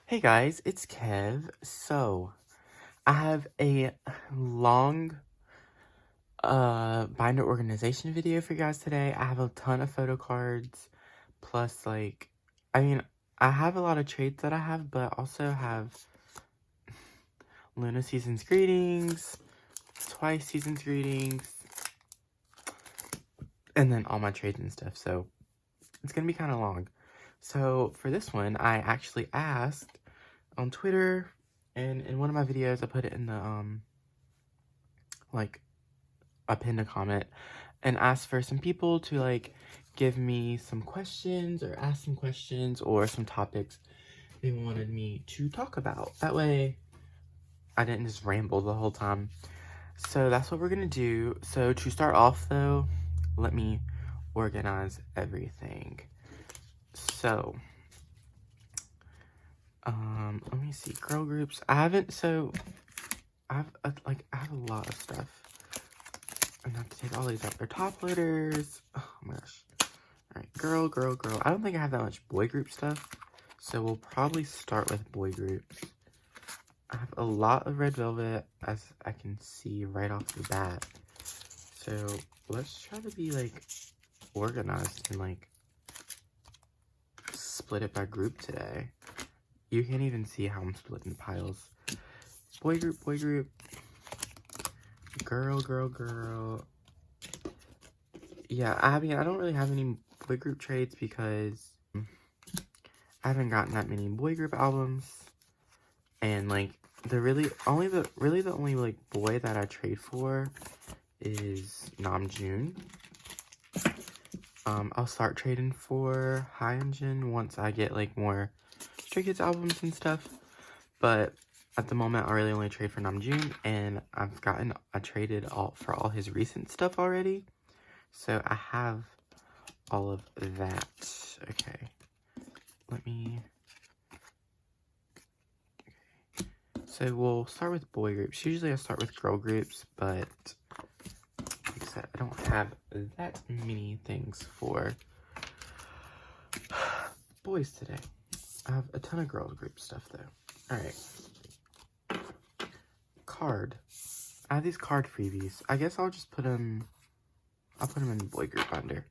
Hey guys, it's Kev. So, I have a long binder organization video for you guys today. I have a ton of photo cards, plus I have a lot of trades that I have, but I also have Luna Season's Greetings, Twice Season's Greetings, and then all my trades and stuff, so it's gonna be kind of long. So, for this one, I actually asked on Twitter, and in one of my videos, I put it in the, I pinned a comment and asked for some people to, give me some questions or ask some questions or some topics they wanted me to talk about. That way, I didn't just ramble the whole time. So, that's what we're gonna do. So, to start off, though, let me organize everything. So, let me see, girl groups. I have a lot of stuff. I'm gonna have to take all these out. They're top loaders. Oh my gosh. Alright, girl. I don't think I have that much boy group stuff, so we'll probably start with boy groups. I have a lot of red velvet, as I can see right off the bat. So, let's try to be, organized and, split it by group today. You can't even see how I'm splitting piles. Boy group. Girl. Yeah, I mean, I don't really have any boy group trades because I haven't gotten that many boy group albums. And, the only boy that I trade for is Namjoon. I'll start trading for Hyunjin once I get, more Stray Kids albums and stuff. But at the moment, I really only trade for Namjoon, and I traded for all his recent stuff already. So I have all of that. Okay. So we'll start with boy groups. Usually I start with girl groups, but like I said, I don't have that many things for boys today. I have a ton of girl group stuff though. Alright. Card. I have these card freebies. I guess I'll just put them in the boy group binder.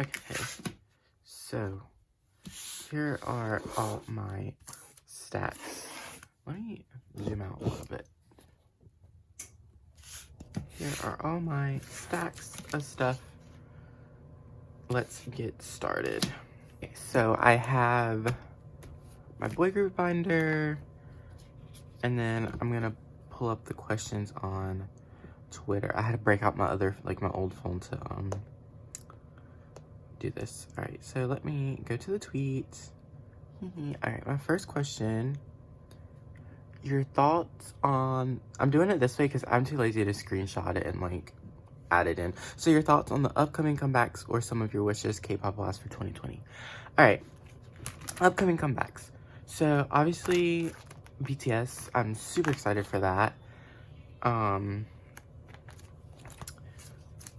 Okay. So, here are all my stats. Let me zoom out a little bit. Here are all my stacks of stuff. Let's get started. Okay, so I have my boy group binder, and then I'm gonna pull up the questions on Twitter. I had to break out my old phone to do this. All right, so let me go to the tweet. All right, my first question: your thoughts on? I'm doing it this way because I'm too lazy to screenshot it and add it in. So your thoughts on the upcoming comebacks or some of your wishes K-pop will ask for 2020. All right, upcoming comebacks. So obviously BTS, I'm super excited for that. I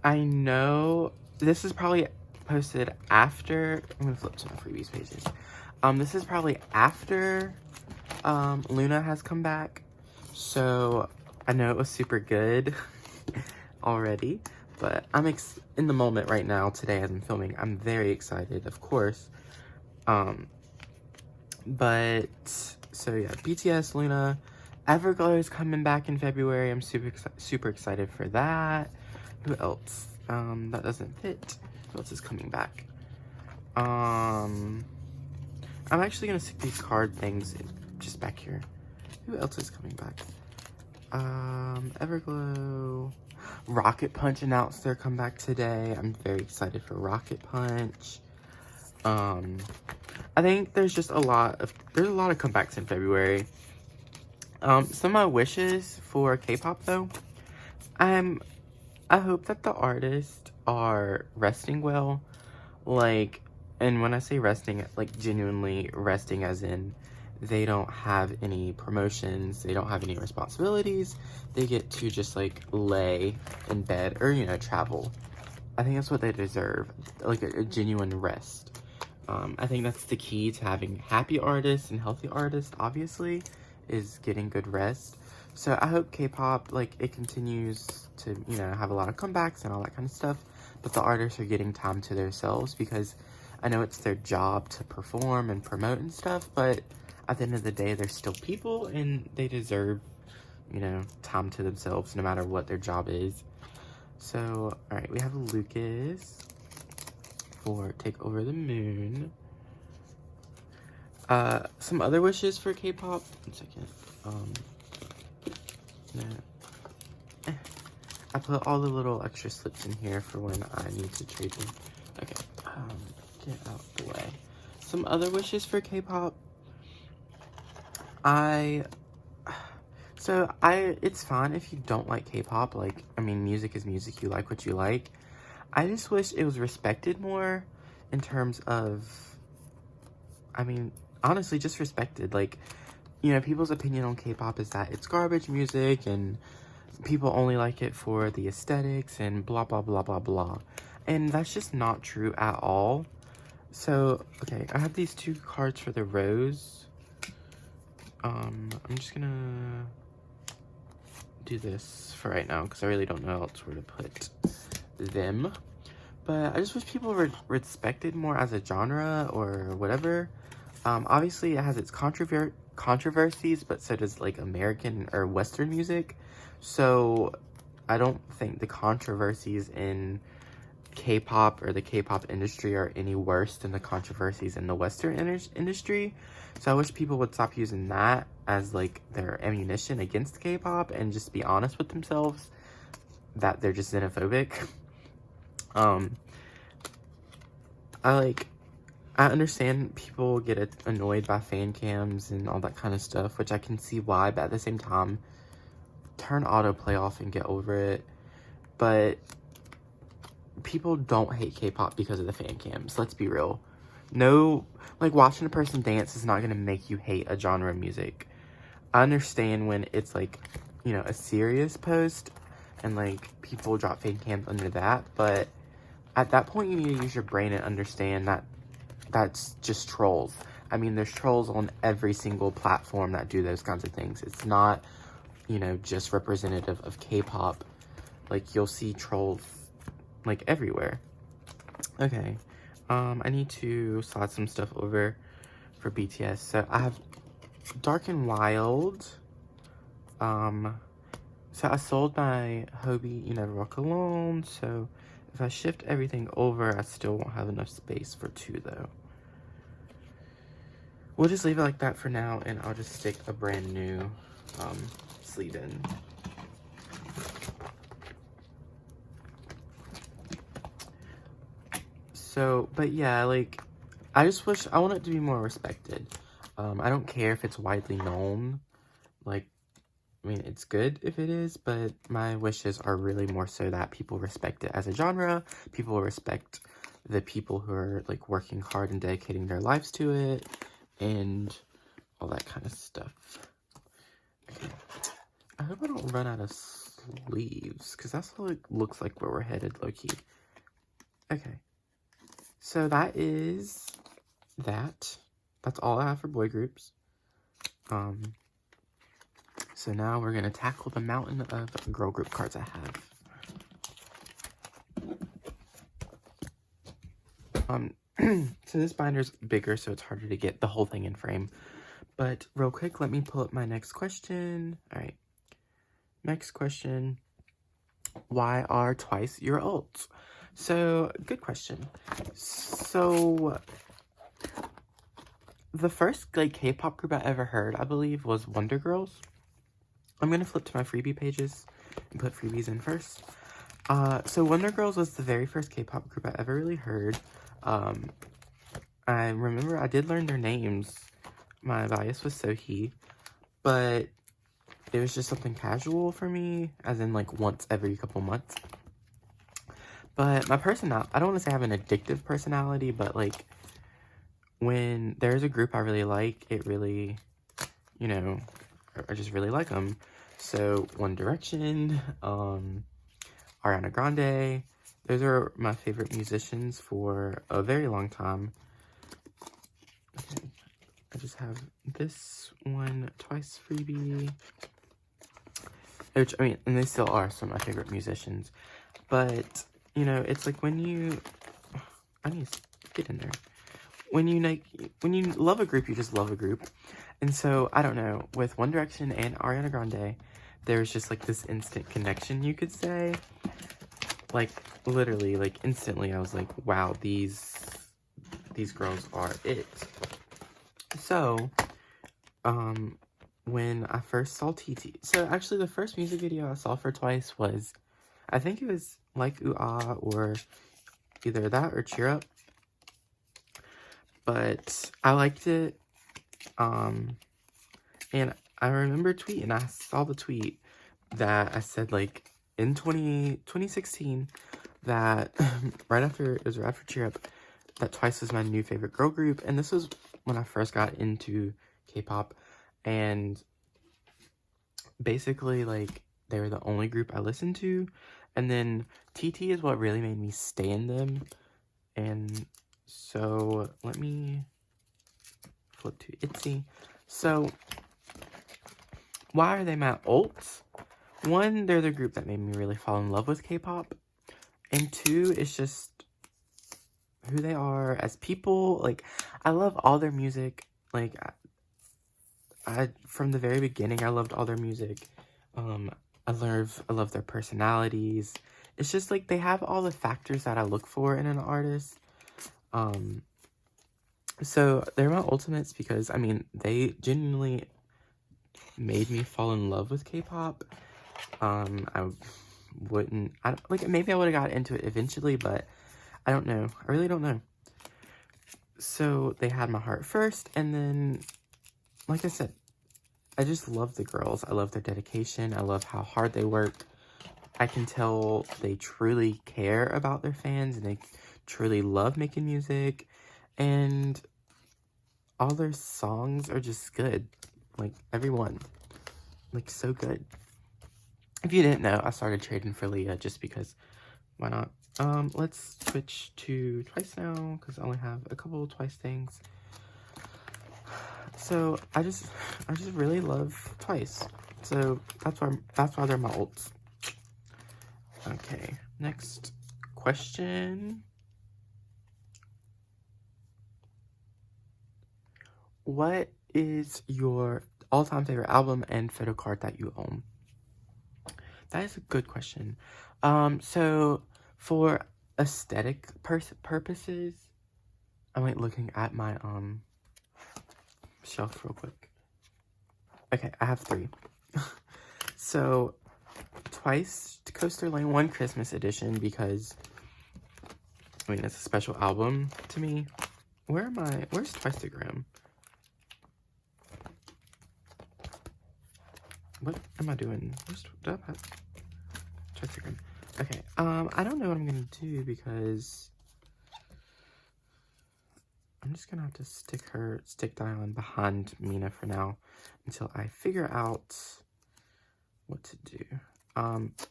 know this is probably posted after, I'm gonna flip to my freebies pages. This is probably after Luna has come back, so I know it was super good already, but I'm in the moment right now today as I'm filming. I'm very excited, of course. But so yeah, BTS, Luna, Everglow is coming back in February. I'm super excited for that. Who else? That doesn't fit. Who else is coming back? I'm actually gonna stick these card things just back here. Who else is coming back? Everglow. Rocket Punch announced their comeback today. I'm very excited for Rocket Punch. I think there's a lot of comebacks in February. Some of my wishes for K-pop though, I hope that the artists are resting well, and when I say resting, genuinely resting as in they don't have any promotions, they don't have any responsibilities, they get to just lay in bed or travel. I think that's what they deserve, a genuine rest. I think that's the key to having happy artists and healthy artists, obviously, is getting good rest. So I hope K-pop, like, it continues to, you know, have a lot of comebacks and all that kind of stuff, but the artists are getting time to themselves, because I know it's their job to perform and promote and stuff, but at the end of the day, they're still people, and they deserve, you know, time to themselves, no matter what their job is. So, alright, we have Lucas for Take Over the Moon. Some other wishes for K-pop. 1 second. No. I put all the little extra slips in here for when I need to trade them. Okay, get out the way. Some other wishes for K-pop. It's fine if you don't like K-pop. Like, I mean, music is music. You like what you like. I just wish it was respected more in terms of, I mean, honestly, just respected. Like, you know, people's opinion on K-pop is that it's garbage music and people only like it for the aesthetics and blah, blah, blah, blah, blah. And that's just not true at all. So, okay, I have these 2 cards for the rose. I'm just gonna do this for right now because I really don't know else where to put them. But I just wish people were respected more as a genre or whatever. Obviously, it has its controversies, but so does, like, American or Western music. So I don't think the controversies in K-pop or the K-pop industry are any worse than the controversies in the Western industry. So I wish people would stop using that as, like, their ammunition against K-pop and just be honest with themselves that they're just xenophobic. I understand people get annoyed by fan cams and all that kind of stuff, which I can see why, but at the same time, turn autoplay off and get over it. But people don't hate K-pop because of the fan cams, let's be real. No, like, watching a person dance is not gonna make you hate a genre of music. I understand when it's, like, you know, a serious post and, like, people drop fan cams under that, but at that point you need to use your brain and understand that that's just trolls. I mean, there's trolls on every single platform that do those kinds of things. It's not, you know, just representative of K-pop. Like, you'll see trolls, like, everywhere. Okay, I need to slide some stuff over for BTS. So I have Dark and Wild. So I sold my Hobie You Never Walk Alone. So if I shift everything over, I still won't have enough space for 2, though. We'll just leave it like that for now, and I'll just stick a brand new sleeve in. So, but yeah, like, I just wish, I want it to be more respected. I don't care if it's widely known. Like, I mean, it's good if it is, but my wishes are really more so that people respect it as a genre. People respect the people who are, like, working hard and dedicating their lives to it, and all that kind of stuff. Okay. I hope I don't run out of sleeves, because that's what it looks like where we're headed, low-key. Okay. So that is that. That's all I have for boy groups. So now we're gonna tackle the mountain of girl group cards I have. So this binder's bigger, so it's harder to get the whole thing in frame. But real quick, let me pull up my next question. All right. Next question. Why are Twice your ults? So, good question. So, the first, like, K-pop group I ever heard, I believe, was Wonder Girls. I'm gonna flip to my freebie pages and put freebies in first. So Wonder Girls was the very first K-pop group I ever really heard. I remember I did learn their names. My bias was Sohee, but it was just something casual for me, as in, like, once every couple months. But my personality, I don't want to say I have an addictive personality, but, like, when there's a group I really like, it really, you know, I just really like them. So One Direction, Ariana Grande, those are my favorite musicians for a very long time. I just have this one Twice freebie. Which, I mean, and they still are some of my favorite musicians. But, you know, it's like when you... I need to get in there. When you love a group, you just love a group. And so, I don't know, with One Direction and Ariana Grande, there's just like this instant connection, you could say. Like, literally, like, instantly, I was like, wow, these girls are it. So, when I first saw TT, so actually the first music video I saw for Twice was, I think it was Like Ooh Ah, or either that or Cheer Up. But I liked it, and I remember tweeting, I saw the tweet that I said, like, in 2016, that right after Cheer Up, that Twice was my new favorite girl group, and this was when I first got into K-pop, and basically, like, they were the only group I listened to, and then TT is what really made me stan them, and so, let me flip to Itzy. So, why are they my ults? One, they're the group that made me really fall in love with K-pop, and two, it's just who they are as people. Like, I love all their music. Like, I from the very beginning, I loved all their music. I love their personalities. It's just like they have all the factors that I look for in an artist. So they're my ultimates because, I mean, they genuinely made me fall in love with K-pop. Maybe I would have got into it eventually, but I don't know. I really don't know. So they had my heart first, and then, like I said, I just love the girls. I love their dedication. I love how hard they work. I can tell they truly care about their fans, and they truly love making music, and all their songs are just good. Like, everyone. Like, so good. If you didn't know, I started trading for Leah just because, why not? Let's switch to Twice now, because I only have a couple of Twice things. So, I just really love Twice. So, that's why they're my ults. Okay, next question. What is your all-time favorite album and photocard that you own? That is a good question. So for aesthetic purposes, I'm like looking at my shelf real quick. Okay, I have 3. So Twice Coaster Lane 1 Christmas edition, because I mean it's a special album to me. Where's Twiceagram? What am I doing? Twiceagram. Okay, I don't know what I'm gonna do because I'm just gonna have to stick Dion behind Mina for now until I figure out what to do.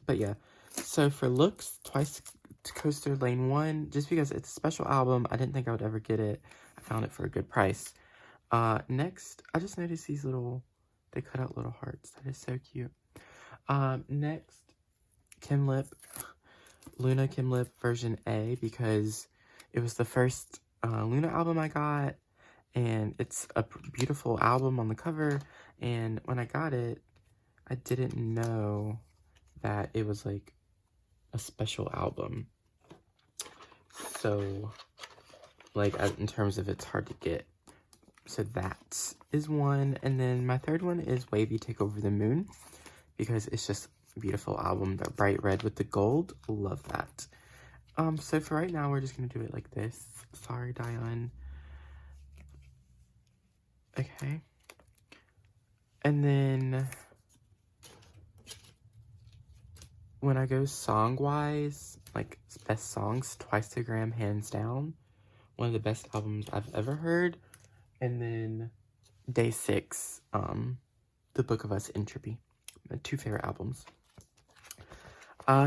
But yeah, so for looks, Twice Coaster Lane 1, just because it's a special album, I didn't think I would ever get it. I found it for a good price. Next, I just noticed these they cut out little hearts. That is so cute. Next, Kim Lip, Luna Kim Lip version A, because it was the first Luna album I got, and it's a beautiful album on the cover, and when I got it, I didn't know that it was like a special album. So, like, in terms of it's hard to get. So that is one, and then my third one is Wavy Take Over the Moon, because it's just a beautiful album, the bright red with the gold. Love that. So for right now, we're just gonna do it like this. Sorry, Dion. Okay. And then when I go song-wise, like best songs, Twiceagram hands down. One of the best albums I've ever heard. And then Day 6, The Book of Us, Entropy. My 2 favorite albums.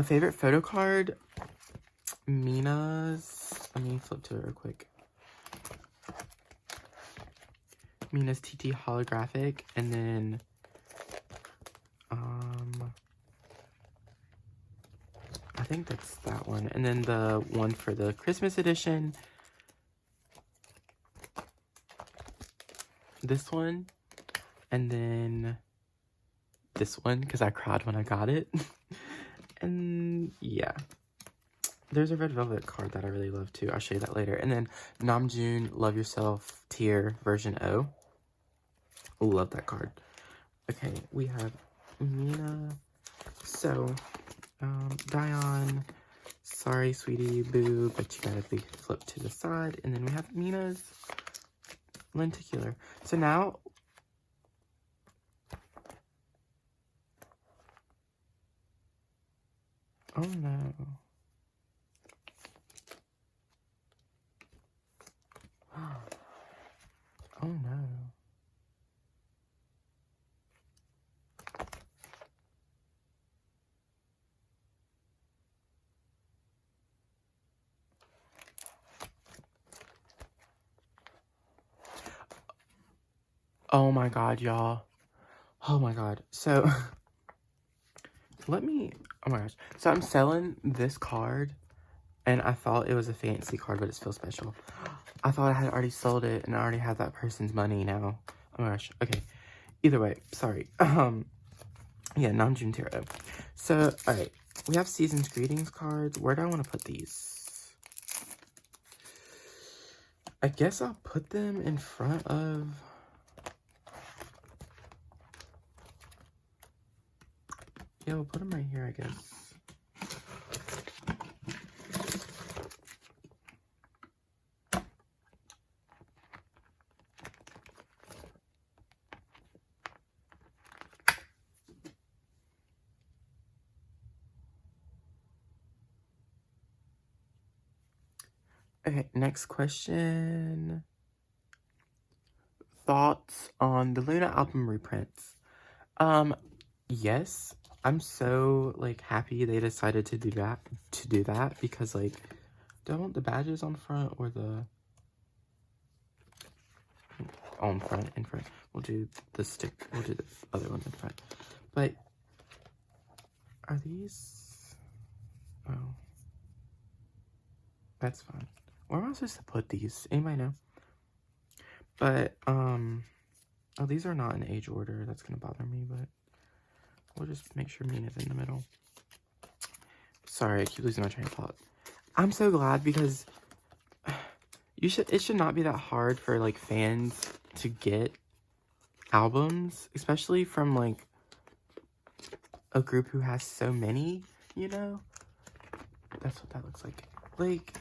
Favorite photo card, Mina's. Let me flip to it real quick. Mina's TT holographic, and then I think that's that one, and then the one for the Christmas edition, this one, and then this one because I cried when I got it. And yeah, there's a red velvet card that I really love too. I'll show you that later. And then Namjoon Love Yourself Tier version O. Love that card. Okay, we have Mina. So Dion, sorry sweetie boo, but you gotta be flipped to the side. And then we have Mina's lenticular. So now oh no. Oh no. Oh my god, y'all. Oh my god. So oh my gosh. So I'm selling this card, and I thought it was a fancy card, but it's still special. I thought I had already sold it, and I already had that person's money now. Oh my gosh. Okay. Either way, sorry. Yeah, Namjoon Tier O. So, alright. We have Season's Greetings cards. Where do I want to put these? I guess I'll put them in front of... Yeah, we'll put them right here, I guess. Okay, next question. Thoughts on the Luna album reprints? Yes. I'm so, like, happy they decided to do that, because, like, do I want the badges on front or the... in front. We'll do the other ones in front. But, are these... Oh. That's fine. Where am I supposed to put these? Anybody know? But, oh, these are not in age order. That's gonna bother me, but we'll just make sure Mina's in the middle. Sorry, I keep losing my train of thought. I'm so glad because it should not be that hard for, like, fans to get albums, especially from, like, a group who has so many, you know? That's what that looks like. Like,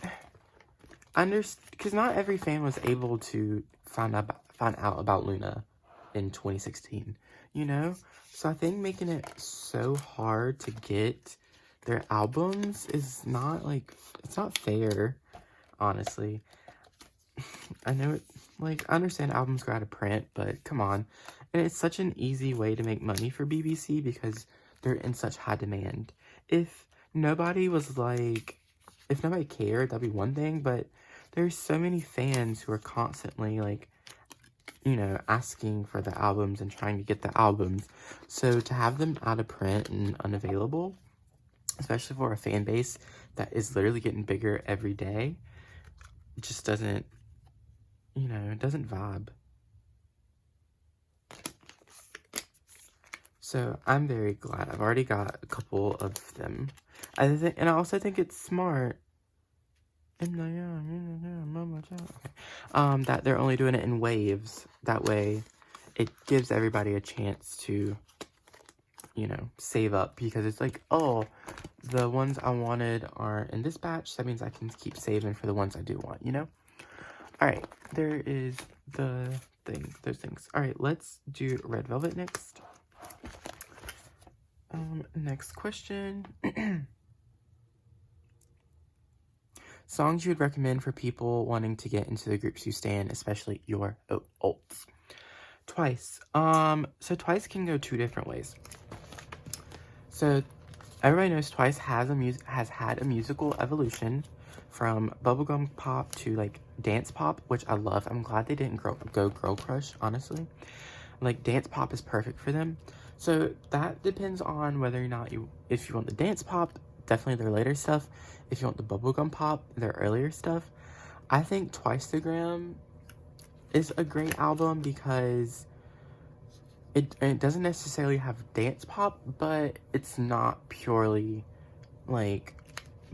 because not every fan was able to find out about Luna in 2016, you know? So I think making it so hard to get their albums is not, like, it's not fair, honestly. I know it, like, I understand albums go out of print, but come on. And it's such an easy way to make money for BBC because they're in such high demand. If nobody cared, that'd be one thing, but there's so many fans who are constantly, like, you know, asking for the albums and trying to get the albums. So to have them out of print and unavailable, especially for a fan base that is literally getting bigger every day, it just doesn't, you know, it doesn't vibe. So I'm very glad. I've already got a couple of them. And I also think it's smart that they're only doing it in waves. That way it gives everybody a chance to, you know, save up, because it's like, oh, the ones I wanted are in this batch, so that means I can keep saving for the ones I do want, you know? Alright, there is those things. Alright, let's do Red Velvet next. Next question. Songs you would recommend for people wanting to get into the groups you stan, especially your ults. Twice. So Twice can go two different ways. So everybody knows Twice has had a musical evolution from bubblegum pop to like dance pop, which I love. I'm glad they didn't go girl crush, honestly. Like, dance pop is perfect for them. So that depends on whether or not if you want the dance pop, definitely their later stuff. If you want the bubblegum pop, their earlier stuff. I think Twicegram is a great album because it doesn't necessarily have dance pop, but it's not purely like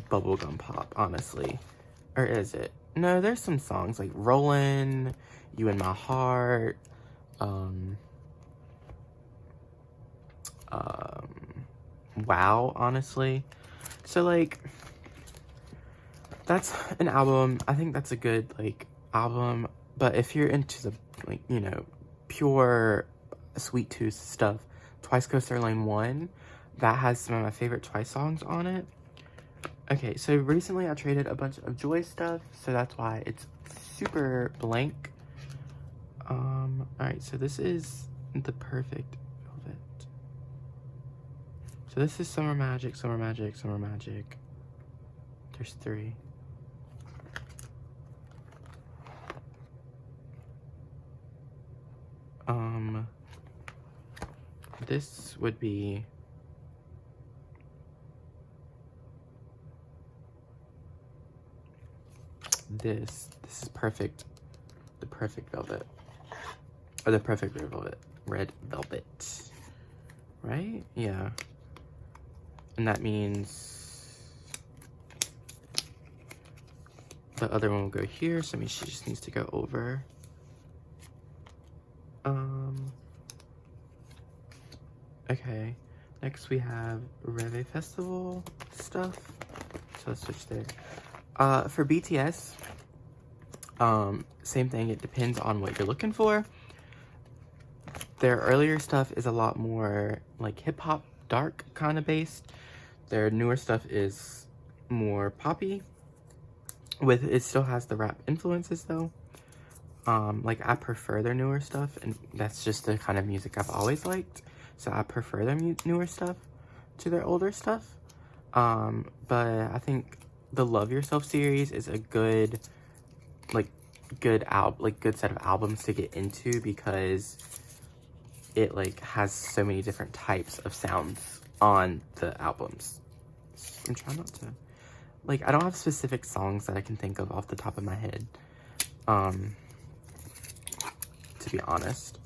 bubblegum pop, honestly. Or is it? No, there's some songs like Rollin', You in My Heart, Wow, honestly. So like, that's an album. I think that's a good like album. But if you're into the like, you know, pure sweet tooth stuff, Twice Coaster Lane 1, that has some of my favorite Twice songs on it. Okay, so recently I traded a bunch of Joy stuff, so that's why it's super blank. Alright, so this is the Perfect Velvet. So this is Summer Magic, Summer Magic, Summer Magic. There's 3. This would be this is perfect. The Perfect Velvet. Or the Perfect Red Velvet. Right? Yeah. And that means the other one will go here, so that means she just needs to go over. Okay. Next we have Reve Festival stuff. So let's switch there. For BTS, same thing, it depends on what you're looking for. Their earlier stuff is a lot more like hip-hop, dark kind of based. Their newer stuff is more poppy. It still has the rap influences though. Like I prefer their newer stuff, and that's just the kind of music I've always liked. So I prefer their newer stuff to their older stuff. But I think the Love Yourself series is a good set of albums to get into because it like has so many different types of sounds on the albums. I'm trying not to I don't have specific songs that I can think of off the top of my head, to be honest.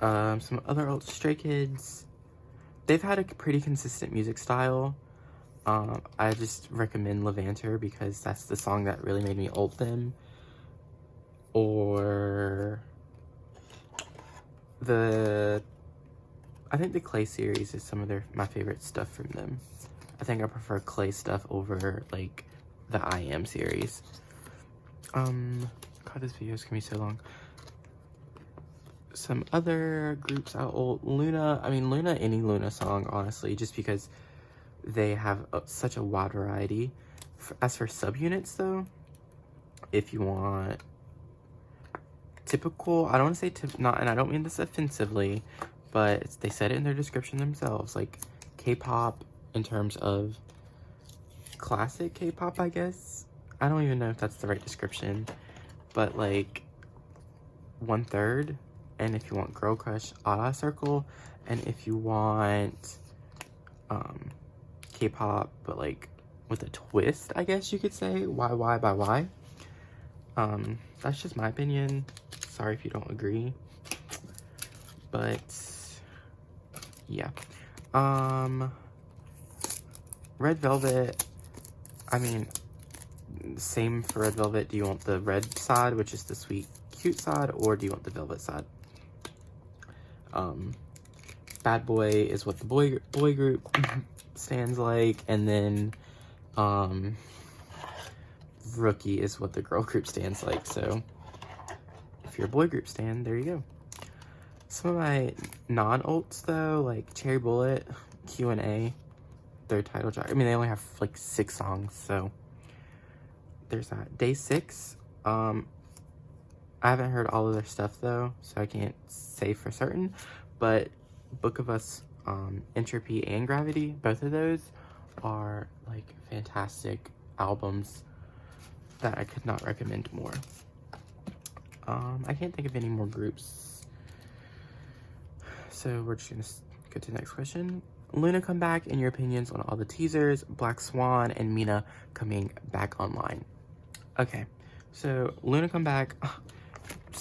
Some other old Stray Kids, they've had a pretty consistent music style. I just recommend Levanter because that's the song that really made me ult them. Or I think the Clay series is some of my favorite stuff from them. I think I prefer Clay stuff over like the I Am series. God, this video is gonna be so long. Some other groups out old. Luna, any Luna song, honestly, just because they have such a wide variety. As for subunits, though, if you want typical, I don't want to say and I don't mean this offensively, but they said it in their description themselves, like K-pop in terms of classic K-pop, I guess. I don't even know if that's the right description, but like 1/3. And if you want Girl Crush, Ada Circle. And if you want K-pop, but like with a twist, I guess you could say, YY by Y. That's just my opinion. Sorry if you don't agree. But yeah. Red Velvet, same for Red Velvet. Do you want the red side, which is the sweet, cute side, or do you want the velvet side? Bad Boy is what the boy group stands like, and then Rookie is what the girl group stands like. So if you're a boy group stan, there you go. Some of my non-ults though, like Cherry Bullet, Q&A, their title track. They only have like 6 songs, so there's that. Day 6, I haven't heard all of their stuff though, so I can't say for certain, but Book of Us Entropy and Gravity. Both of those are like fantastic albums that I could not recommend more. I can't think of any more groups. So we're just gonna go to the next question. Luna comeback and your opinions on all the teasers, Black Swan and Mina coming back online. Okay, so Luna comeback.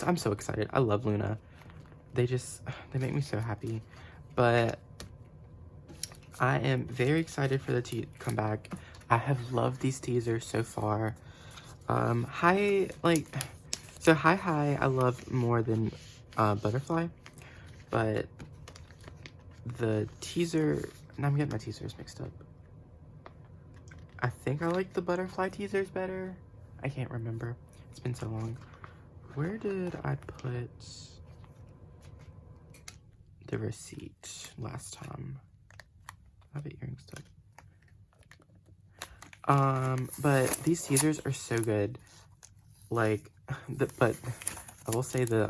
I'm so excited. I love Luna. They make me so happy. But I am very excited for the comeback. I have loved these teasers so far. Hi, I love more than Butterfly, but the teaser, now I'm getting my teasers mixed up. I think I like the Butterfly teasers better. I can't remember. It's been so long. Where did I put the receipt last time? I have earrings stuck. But these teasers are so good. Like, but I will say the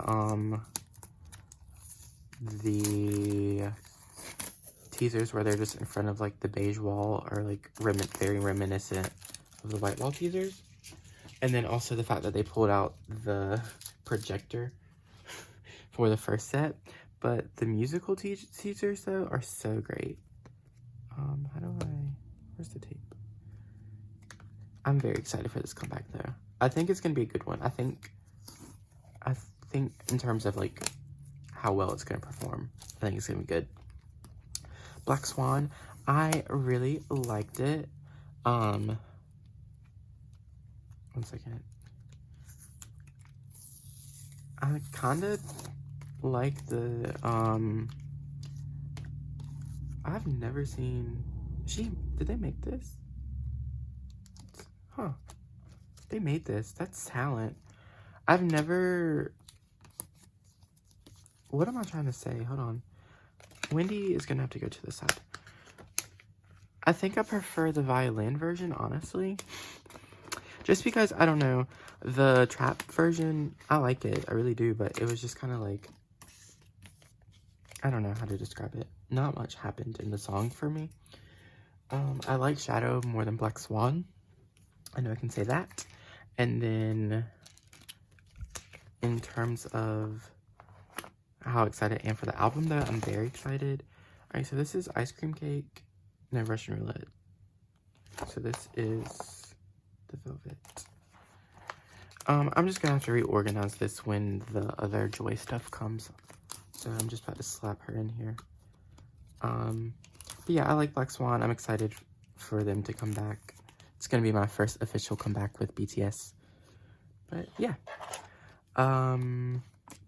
teasers where they're just in front of like the beige wall are like very reminiscent of the white wall teasers. And then also the fact that they pulled out the projector for the first set. But the musical teasers though are so great. Where's the tape? I'm very excited for this comeback though. I think it's gonna be a good one. I think in terms of like how well it's gonna perform, I think it's gonna be good. Black Swan, I really liked it. One second. I kinda like the I've never seen did they make this? Huh. They made this. That's talent. I've never... What am I trying to say? Hold on. Wendy is gonna have to go to the side. I think I prefer the violin version, honestly. Just because, I don't know, the trap version, I like it. I really do, but it was just kind of like... I don't know how to describe it. Not much happened in the song for me. I like Shadow more than Black Swan. I know I can say that. And then, in terms of how excited I am for the album, though, I'm very excited. Alright, so this is Ice Cream Cake. No, Russian Roulette. So this is the Velvet. I'm just gonna have to reorganize this when the other Joy stuff comes. So I'm just about to slap her in here. But yeah, I like Black Swan. I'm excited for them to come back. It's gonna be my first official comeback with BTS. But yeah.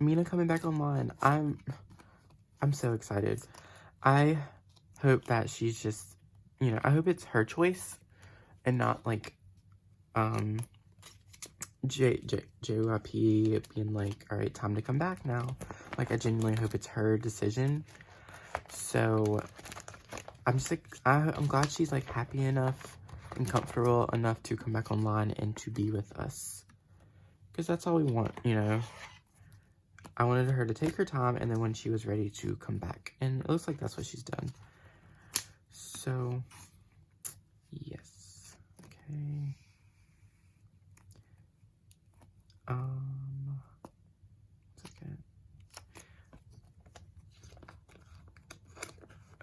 Mina coming back online. I'm so excited. I hope that she's just, you know, I hope it's her choice and not like JYP being like, all right, time to come back now. Like, I genuinely hope it's her decision. So I'm just like, I'm glad she's like happy enough and comfortable enough to come back online and to be with us, because that's all we want, you know. I wanted her to take her time, and then when she was ready to come back, and it looks like that's what she's done. So yes, okay. Second.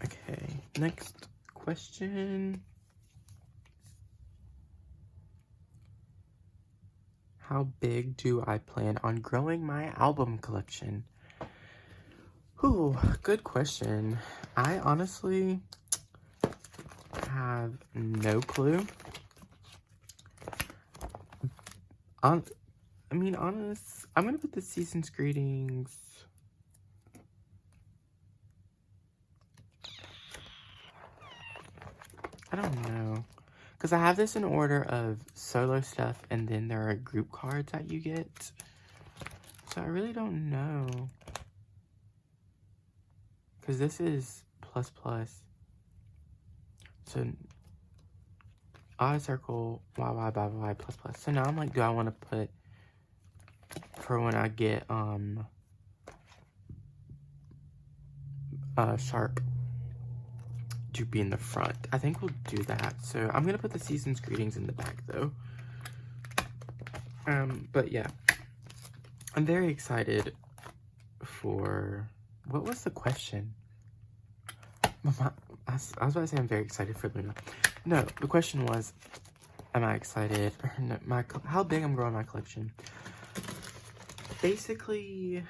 Okay, next question. How big do I plan on growing my album collection? Ooh, good question. I honestly have no clue. I'm gonna put the season's greetings. I don't know. Because I have this in order of solo stuff, and then there are group cards that you get. So I really don't know. Because this is ++. So, I circle YY by Y ++. So now I'm like, do I want to put for when I get, sharp? to be in the front. I think we'll do that. So I'm gonna put the season's greetings in the back though. But yeah, I'm very excited for, what was the question? I was about to say I'm very excited for Luna. No, the question was, am I excited? Or no, how big I'm growing my collection. Basically,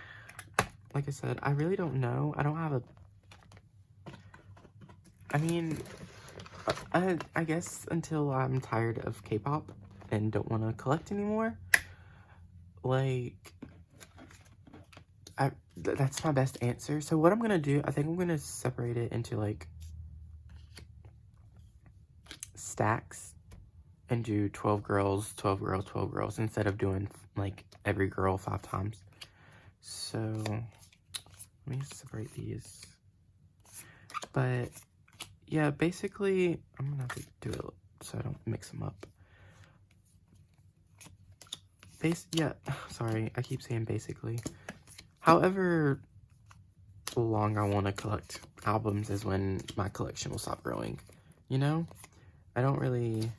like I said, I really don't know. I don't have a, I mean, I guess until I'm tired of K-pop and don't want to collect anymore. Like, that's my best answer. So what I'm gonna do, I think I'm gonna separate it into like stacks and do 12 girls, 12 girls, 12 girls instead of doing like every girl 5 times. So let me separate these. But yeah, basically I'm gonna have to do it so I don't mix them up. Yeah, sorry, I keep saying basically. However long I want to collect albums is when my collection will stop growing, you know? I don't really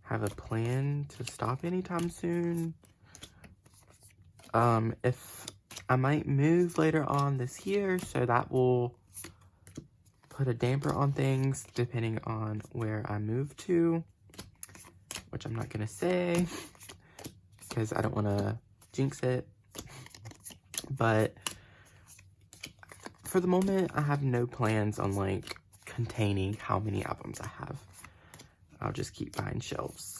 have a plan to stop anytime soon. If I might move later on this year, so that will put a damper on things depending on where I move to, which I'm not gonna say because I don't want to jinx it. But for the moment, I have no plans on like containing how many albums I have. I'll just keep buying shelves.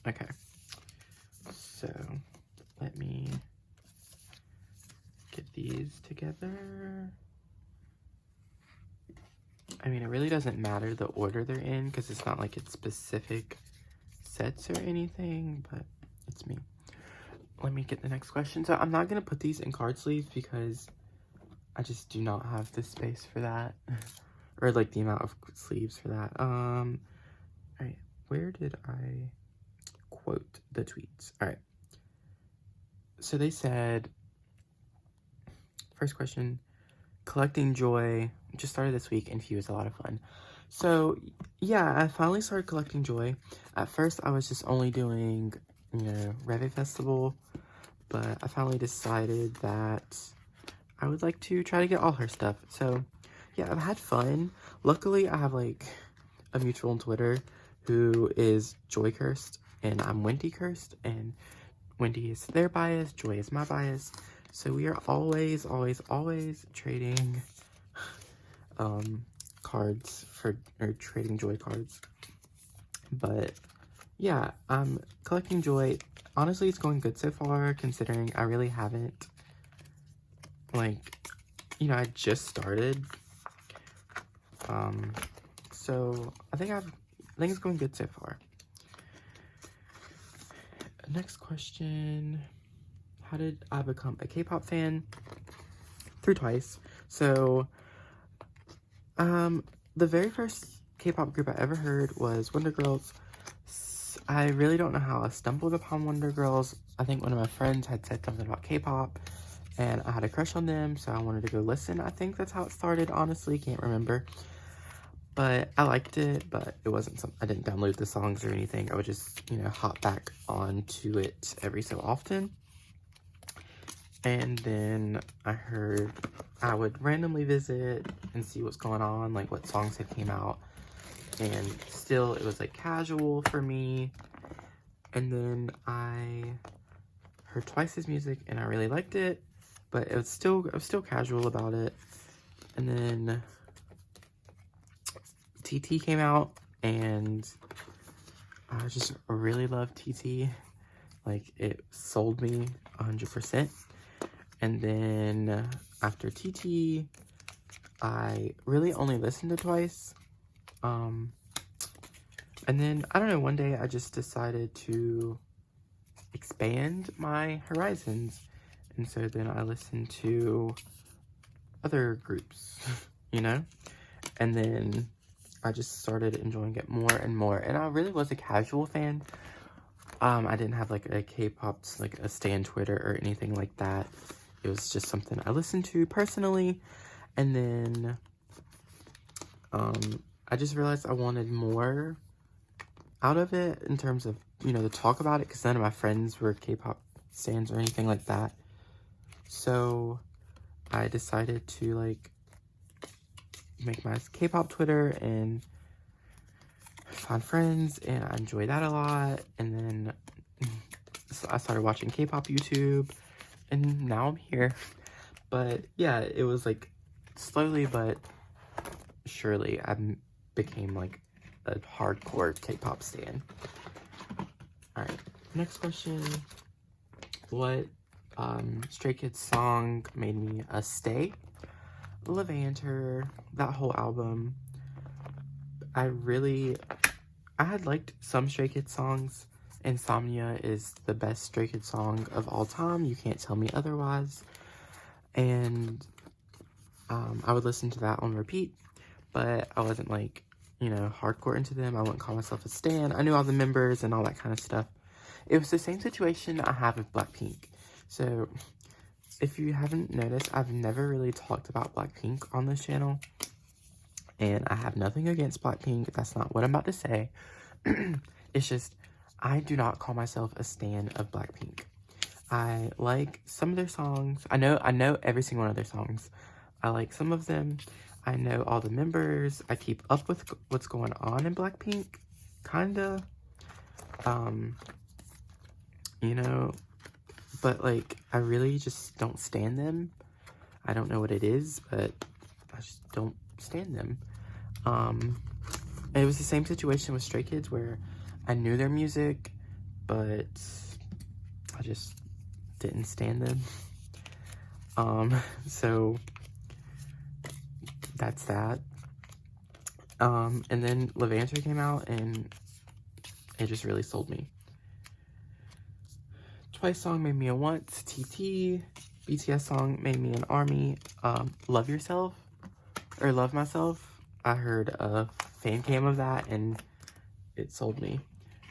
Okay. So let me get these together. I mean, it really doesn't matter the order they're in because it's not like it's specific sets or anything, but it's me. Let me get the next question. So I'm not going to put these in card sleeves because I just do not have the space for that. Or like the amount of sleeves for that. Alright, where did I quote the tweets? Alright. So they said, first question, collecting joy just started this week and he was a lot of fun. So yeah, I finally started collecting joy. At first I was just only doing, you know, Reve Festival, but I finally decided that I would like to try to get all her stuff. So yeah, I've had fun. Luckily I have like a mutual on Twitter who is Joy Cursed and I'm Wendy Cursed, and Wendy is their bias, Joy is my bias. So we are always trading cards or trading joy cards. But yeah, collecting joy. Honestly, it's going good so far considering I really haven't, like, you know, I just started. So I think it's going good so far. Next question. How did I become a K-pop fan? Through Twice. So, the very first K-pop group I ever heard was Wonder Girls. I really don't know how I stumbled upon Wonder Girls. I think one of my friends had said something about K-pop, and I had a crush on them, so I wanted to go listen. I think that's how it started, honestly, can't remember. But I liked it, but it wasn't something, I didn't download the songs or anything. I would just, you know, hop back onto it every so often. And then I heard I would randomly visit and see what's going on, like what songs had came out. And still, it was like casual for me. And then I heard Twice's music and I really liked it, but I was still casual about it. And then TT came out and I just really loved TT. Like, it sold me 100%. And then after TT, I really only listened to Twice. And then, I don't know, one day I just decided to expand my horizons. And so then I listened to other groups, you know? And then I just started enjoying it more and more. And I really was a casual fan. I didn't have like a K-pop, like a stan Twitter or anything like that. It was just something I listened to personally. And then I just realized I wanted more out of it in terms of, you know, to talk about it, because none of my friends were K-pop stans or anything like that. So I decided to like make my K-pop Twitter and find friends, and I enjoy that a lot. And then so I started watching K-pop YouTube, and now I'm here. But yeah, it was like slowly but surely I became like a hardcore K-pop stan. Alright, next question. What Stray Kids song made me a stay? Levanter, that whole album. I had liked some Stray Kids songs. Insomnia is the best Stray Kids song of all time. You can't tell me otherwise. And I would listen to that on repeat, but I wasn't like, you know, hardcore into them. I wouldn't call myself a stan. I knew all the members and all that kind of stuff. It was the same situation I have with Blackpink. So if you haven't noticed, I've never really talked about Blackpink on this channel. And I have nothing against Blackpink. That's not what I'm about to say. It's just, I do not call myself a stan of Blackpink. I like some of their songs. I know every single one of their songs. I like some of them. I know all the members. I keep up with what's going on in Blackpink. Kinda. You know, but like, I really just don't stan them. I don't know what it is, but I just don't stan them. And it was the same situation with Stray Kids, where I knew their music, but I just didn't stan them. So that's that. And then Levanter came out, and it just really sold me. Twice song made me a once. TT. BTS song made me an army. Love Yourself, or Love Myself. I heard a fan cam of that, and it sold me.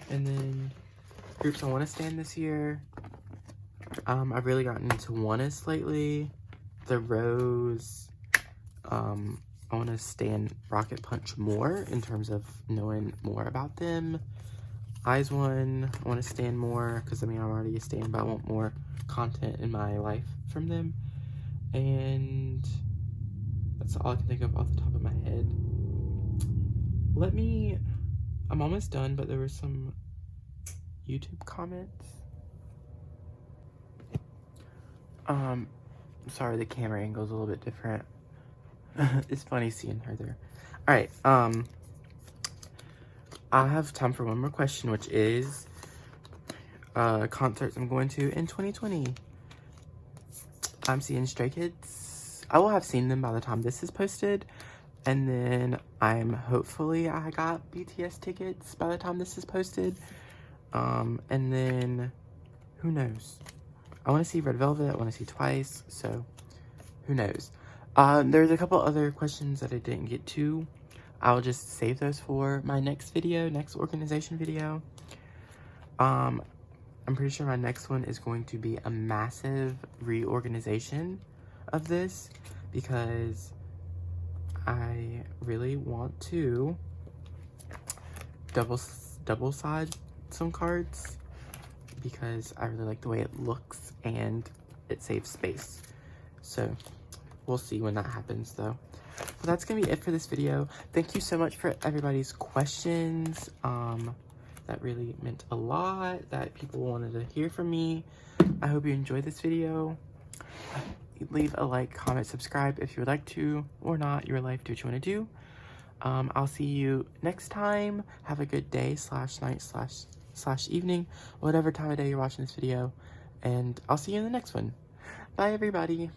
And then groups I want to stand this year. I've really gotten into ONEUS lately. The Rose. I want to stand Rocket Punch more in terms of knowing more about them. IZ*ONE, I want to stand more, because I mean, I'm already a stan, but I want more content in my life from them. And that's all I can think of off the top of my head. I'm almost done, but there were some YouTube comments. Sorry, the camera angle is a little bit different. It's funny seeing her there. Alright, I have time for one more question, which is concerts I'm going to in 2020. I'm seeing Stray Kids. I will have seen them by the time this is posted. And then hopefully I got BTS tickets by the time this is posted. And then who knows? I want to see Red Velvet. I want to see Twice. So who knows? There's a couple other questions that I didn't get to. I'll just save those for my next video, next organization video. I'm pretty sure my next one is going to be a massive reorganization of this, because I really want to double side some cards, because I really like the way it looks and it saves space. So we'll see when that happens though. Well, that's gonna be it for this video. Thank you so much for everybody's questions. That really meant a lot, that people wanted to hear from me. I hope you enjoyed this video. Leave a like, comment, subscribe if you would like to, or not. Your life, do what you want to do. I'll see you next time. Have a good day / night / evening, whatever time of day you're watching this video, and I'll see you in the next one. Bye everybody.